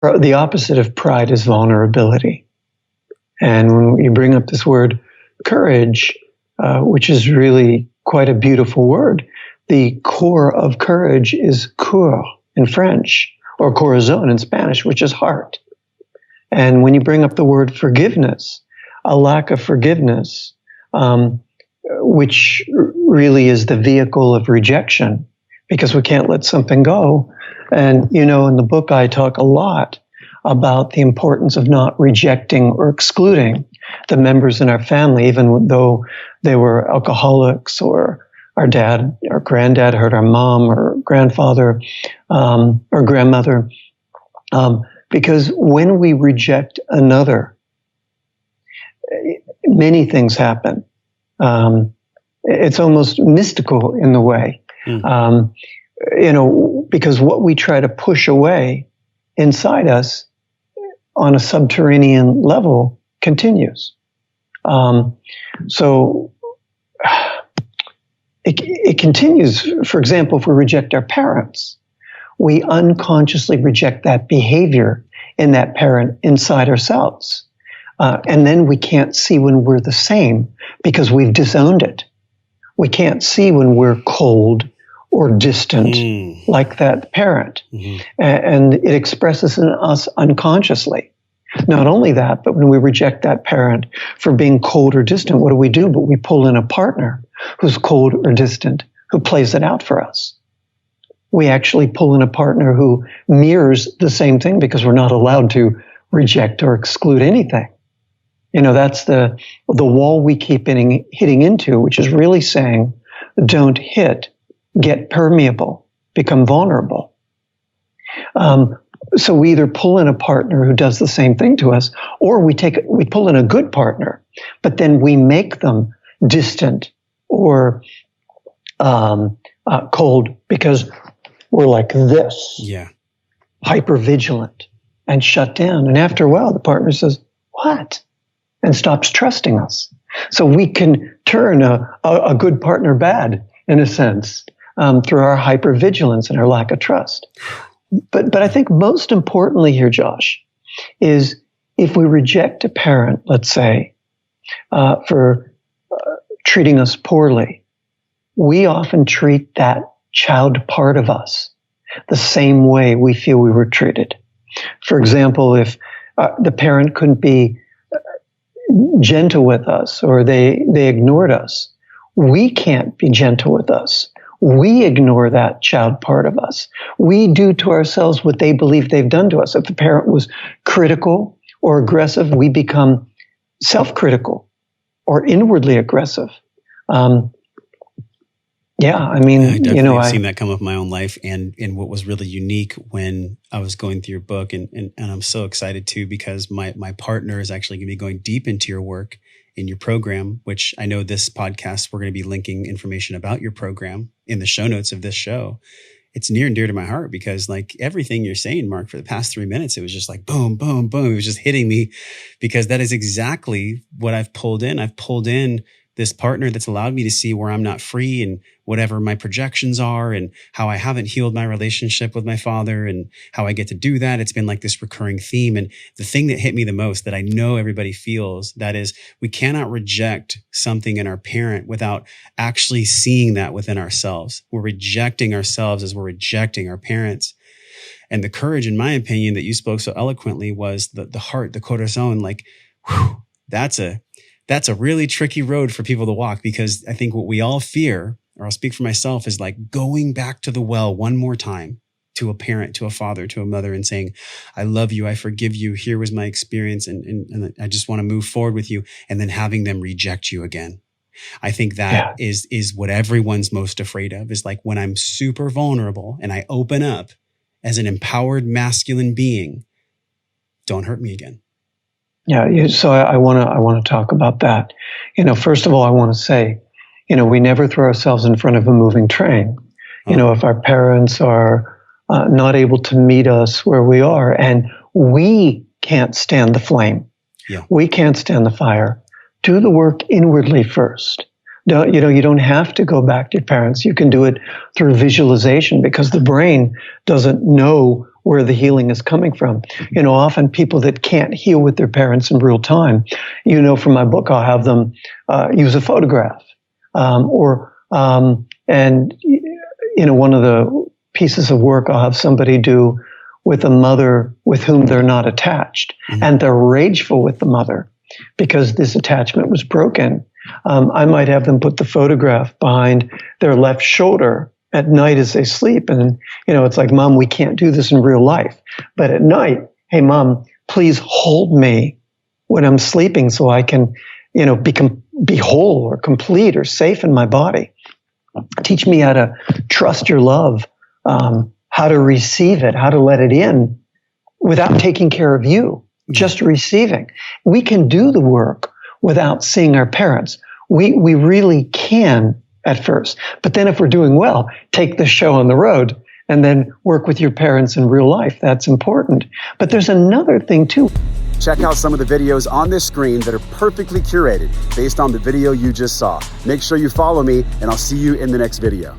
the opposite of pride is vulnerability. And when you bring up this word courage, which is really quite a beautiful word, the core of courage is cœur in French, or corazón in Spanish, which is heart. And when you bring up the word forgiveness, a lack of forgiveness, which really is the vehicle of rejection, because we can't let something go. And, in the book, I talk a lot about the importance of not rejecting or excluding the members in our family, even though they were alcoholics, or our dad or granddad hurt our mom or grandfather or grandmother. Because when we reject another, many things happen. It's almost mystical in the way, because what we try to push away inside us on a subterranean level continues. So it continues. For example, if we reject our parents, we unconsciously reject that behavior in that parent inside ourselves. And then we can't see when we're the same because we've disowned it. We can't see when we're cold or distant like that parent. Mm-hmm. And it expresses in us unconsciously. Not only that, but when we reject that parent for being cold or distant, what do? But we pull in a partner who's cold or distant, who plays it out for us. We actually pull in a partner who mirrors the same thing because we're not allowed to reject or exclude anything. That's the wall we keep hitting into, which is really saying, don't hit, get permeable, become vulnerable. So we either pull in a partner who does the same thing to us, or we pull in a good partner, but then we make them distant or cold because we're like this, hyper vigilant and shut down. And after a while, the partner says, "What?" and stops trusting us. So we can turn a good partner bad, in a sense, through our hypervigilance and our lack of trust. But I think most importantly here, Josh, is if we reject a parent, let's say, for treating us poorly, we often treat that child part of us the same way we feel we were treated. For example, if the parent couldn't be gentle with us, or they ignored us, we can't be gentle with us. We ignore that child part of us. We do to ourselves what they believe they've done to us. If the parent was critical or aggressive, we become self-critical or inwardly aggressive. I've seen that come up in my own life, and what was really unique when I was going through your book, and I'm so excited too, because my partner is actually going to be going deep into your work in your program, which I know this podcast, we're going to be linking information about your program in the show notes of this show. It's near and dear to my heart because, like, everything you're saying, Mark, for the past 3 minutes, it was just like boom, boom, boom. It was just hitting me because that is exactly what I've pulled in. I've pulled in this partner that's allowed me to see where I'm not free and whatever my projections are, and how I haven't healed my relationship with my father and how I get to do that. It's been like this recurring theme. And the thing that hit me the most that I know everybody feels, that is, we cannot reject something in our parent without actually seeing that within ourselves. We're rejecting ourselves as we're rejecting our parents. And the courage, in my opinion, that you spoke so eloquently was the heart, the corazón. Like, whew, that's a really tricky road for people to walk, because I think what we all fear, or I'll speak for myself, is like going back to the well one more time, to a parent, to a father, to a mother, and saying, I love you, I forgive you, here was my experience, and I just want to move forward with you, and then having them reject you again. I think that is what everyone's most afraid of, is like when I'm super vulnerable and I open up as an empowered masculine being, don't hurt me again. Yeah, so I want to talk about that. First of all, I want to say, we never throw ourselves in front of a moving train. If our parents are not able to meet us where we are, and we can't stand the flame, we can't stand the fire, do the work inwardly first. You don't have to go back to your parents. You can do it through visualization, because the brain doesn't know where the healing is coming from. Often people that can't heal with their parents in real time, from my book, I'll have them use a photograph. One of the pieces of work I'll have somebody do with a mother with whom they're not attached, and they're rageful with the mother because this attachment was broken. I might have them put the photograph behind their left shoulder at night as they sleep. And, it's like, Mom, we can't do this in real life. But at night, hey, Mom, please hold me when I'm sleeping so I can, be whole or complete or safe in my body. Teach me how to trust your love, how to receive it, how to let it in without taking care of you, just receiving. We can do the work without seeing our parents. We really can at first. But then if we're doing well, take the show on the road and then work with your parents in real life. That's important. But there's another thing too. Check out some of the videos on this screen that are perfectly curated based on the video you just saw. Make sure you follow me, and I'll see you in the next video.